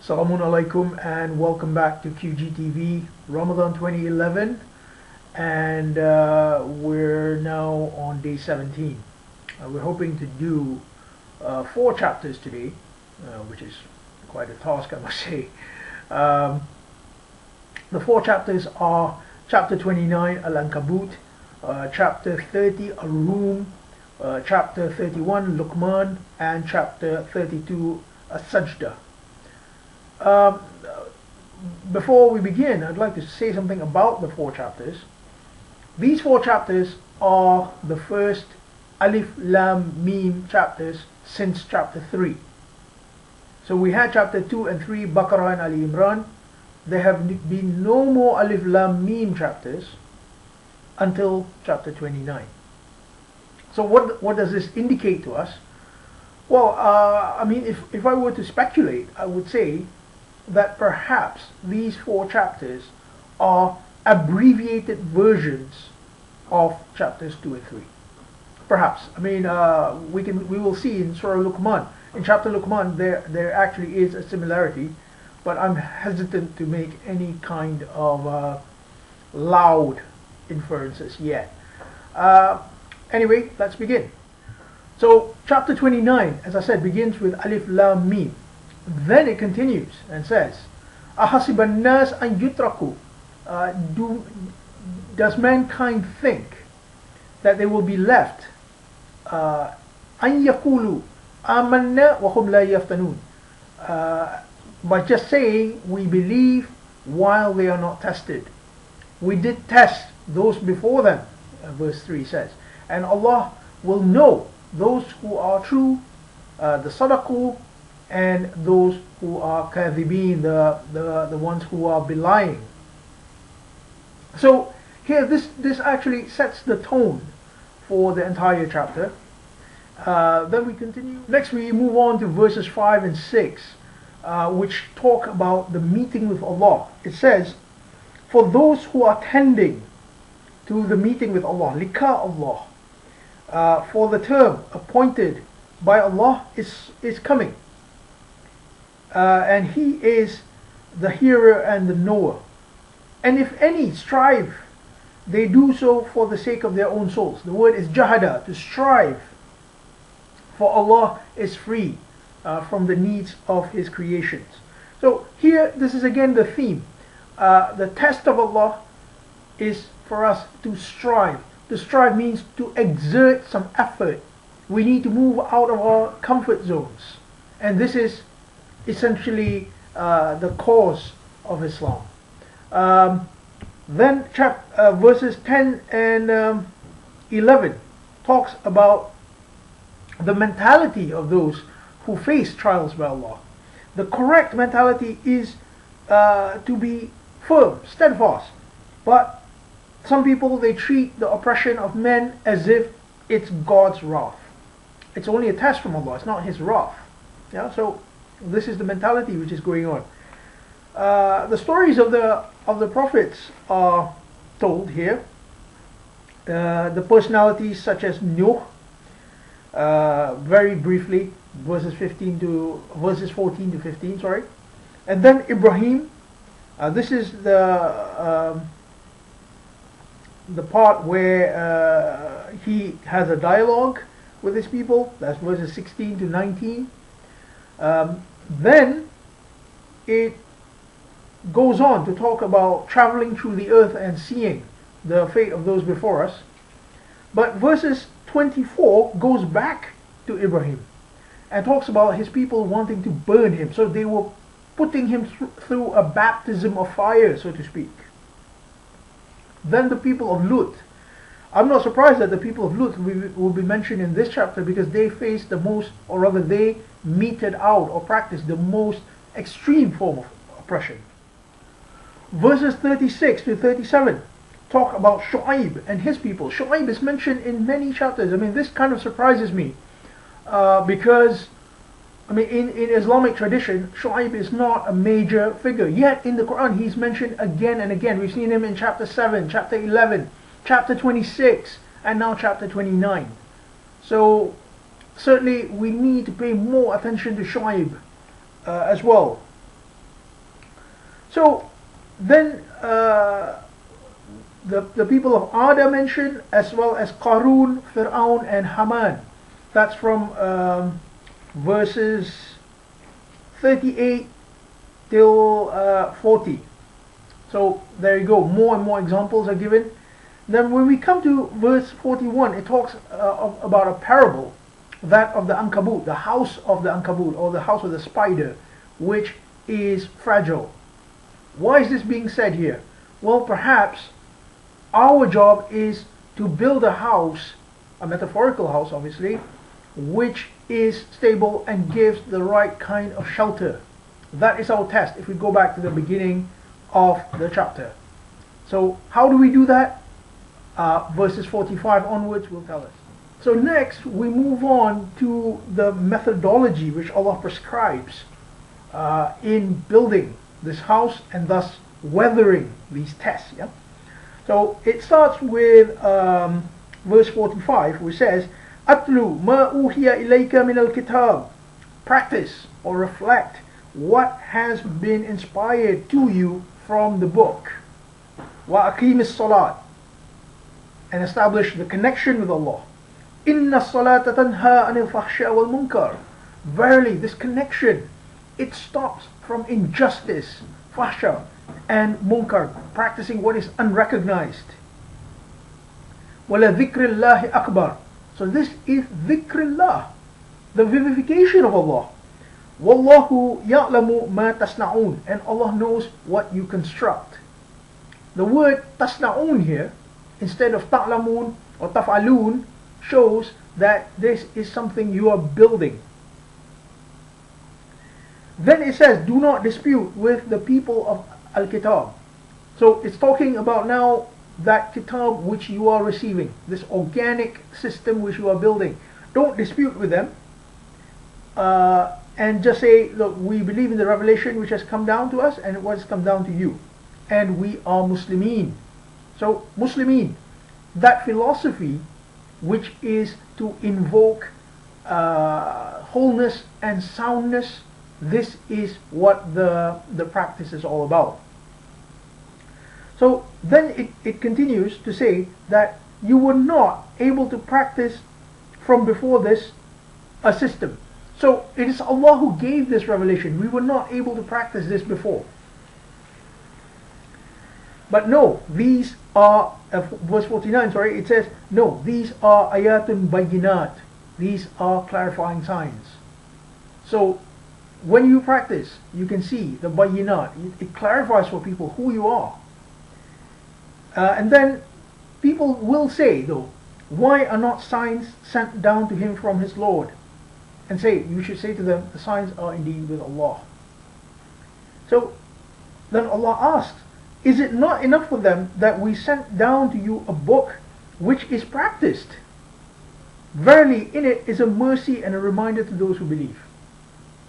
Assalamu alaikum and welcome back to QGTV Ramadan 2011, and we're now on day 17. We're hoping to do 4 chapters today, which is quite a task, I must say. The 4 chapters are chapter 29 Al-Ankabut, chapter 30 Ar-Rum, chapter 31 Luqman, and chapter 32 As-Sajda. Before we begin, I'd like to say something about the 4 chapters. These 4 chapters are the first Alif Lam Mim chapters since chapter 3. So we had chapter 2 and 3, Baqarah and Ali Imran. There have been no more Alif Lam Mim chapters until chapter 29. So what does this indicate to us? Well, I mean, if I were to speculate, I would say that perhaps these 4 chapters are abbreviated versions of chapters 2 and 3. Perhaps. I mean, we will see in Surah Luqman. In chapter Luqman, there actually is a similarity, but I'm hesitant to make any kind of loud inferences yet. Anyway, let's begin. So chapter 29, as I said, begins with Alif Lam Mim. Then it continues and says, أَحَسِبَ النَّاسَ أَن يُتْرَكُوا, does mankind think that they will be left أَن يَقُولُوا آمَنَّا وَهُمْ لَا يَفْتَنُونَ, by just saying we believe while they are not tested. We did test those before them, verse 3 says, and Allah will know those who are true, the sadaqu, and those who are kadhibeen, the ones who are belying. So here this actually sets the tone for the entire chapter. Then we continue. Next we move on to verses 5 and 6, which talk about the meeting with Allah. It says, for those who are tending to the meeting with Allah, liqa Allah, for the term appointed by Allah is coming. And He is the hearer and the knower. And if any strive, they do so for the sake of their own souls. The word is jahada, to strive. For Allah is free from the needs of His creations. So here, this is again the theme. The test of Allah is for us to strive. To strive means to exert some effort. We need to move out of our comfort zones. And this is essentially the cause of Islam. Then verses 10 and 11 talks about the mentality of those who face trials by Allah. The correct mentality is to be firm, steadfast. But some people, they treat the oppression of men as if it's God's wrath. It's only a test from Allah, it's not His wrath. Yeah, so this is the mentality which is going on. The stories of the prophets are told here. The personalities such as Nuh, very briefly, verses 14 to 15. Sorry, and then Ibrahim. This is the part where he has a dialogue with his people. That's verses 16 to 19. Then it goes on to talk about traveling through the earth and seeing the fate of those before us. But verses 24 goes back to Ibrahim and talks about his people wanting to burn him. So they were putting him through a baptism of fire, so to speak. Then the people of Lut. I'm not surprised that the people of Lut will be mentioned in this chapter, because they faced the most, or rather they meted out or practiced the most extreme form of oppression. Verses 36 to 37 talk about Shu'aib and his people. Shu'aib is mentioned in many chapters. I mean, this kind of surprises me because, I mean, in Islamic tradition, Shu'aib is not a major figure. Yet in the Quran, he's mentioned again and again. We've seen him in chapter 7, chapter 11, chapter 26, and now chapter 29. So certainly we need to pay more attention to Shu'aib as well. So then the people of Ad are mentioned, as well as Qarun, Fir'aun, and Haman. That's from verses 38 till 40. So there you go, more and more examples are given. Then when we come to verse 41, it talks about a parable, that of the Ankabut, the house of the Ankabut, or the house of the spider, which is fragile. Why is this being said here? Well, perhaps our job is to build a house, a metaphorical house obviously, which is stable and gives the right kind of shelter. That is our test if we go back to the beginning of the chapter. So how do we do that? Verses 45 onwards will tell us. So next we move on to the methodology which Allah prescribes in building this house and thus weathering these tests. Yeah? So it starts with verse 45, which says, Atlu ma uhiya ilayka min al-kitab. Practice or reflect what has been inspired to you from the book. Wa aqim as-salat. And establish the connection with Allah. Inna as-salata tanha anil fahsha wal munkar. Verily, this connection, it stops from injustice, fahsha, and munkar, practicing what is unrecognized. Wala dhikrillahi akbar. So this is dhikrillah, the vivification of Allah. Wallahu ya'lamu ma tasna'un. And Allah knows what you construct. The word tasna'un here, instead of ta'lamun or taf'alun, shows that this is something you are building. Then it says, do not dispute with the people of Al-Kitab. So it's talking about now that Kitab which you are receiving, this organic system which you are building. Don't dispute with them and just say, look, we believe in the revelation which has come down to us and what has come down to you. And we are Muslimin. So Muslimin, that philosophy which is to invoke wholeness and soundness, this is what the practice is all about. So then it continues to say that you were not able to practice from before this a system. So it is Allah who gave this revelation. We were not able to practice this before. But no, these are, verse 49, sorry, it says, no, these are ayatun bayinat. These are clarifying signs. So when you practice, you can see the bayinat. It clarifies for people who you are. And then people will say, though, why are not signs sent down to him from his Lord? And say, you should say to them, the signs are indeed with Allah. So then Allah asks, is it not enough for them that we sent down to you a book which is practiced? Verily, in it is a mercy and a reminder to those who believe.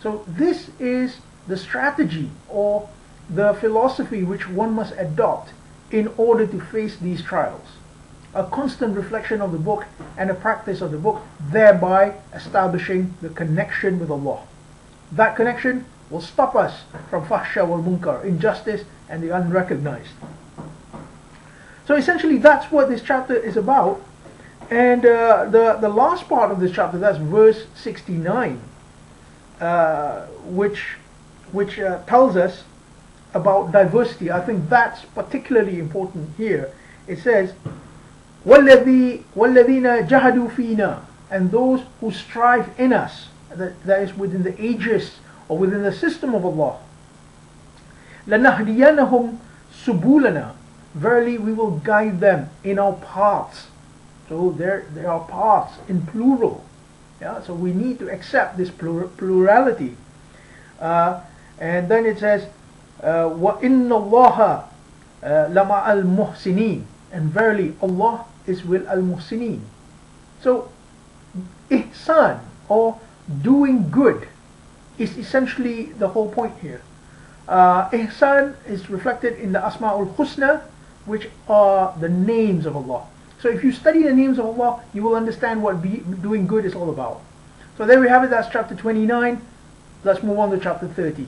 So this is the strategy or the philosophy which one must adopt in order to face these trials. A constant reflection of the book and a practice of the book, thereby establishing the connection with Allah. That connection will stop us from fahsha wal munkar, injustice and the unrecognized. So essentially that's what this chapter is about. And the last part of this chapter, that's verse 69, which tells us about diversity. I think that's particularly important here. It says, وَالَّذِينَ جَهَدُوا فِينَا, and those who strive in us, that is within the aegis or within the system of Allah. لَنَهْدِيَنَّهُمْ سُبُولَنَا, verily we will guide them in our paths. So there are paths in plural. Yeah, so we need to accept this plurality. And then it says, وَإِنَّ اللَّهَ لَمَعَ الْمُحْسِنِينَ, and verily Allah is with al-muhsinin. So ihsan, or doing good, is essentially the whole point here. Ihsan is reflected in the Asma'ul Husna, which are the names of Allah. So if you study the names of Allah, you will understand what doing good is all about. So there we have it, that's chapter 29. Let's move on to chapter 30.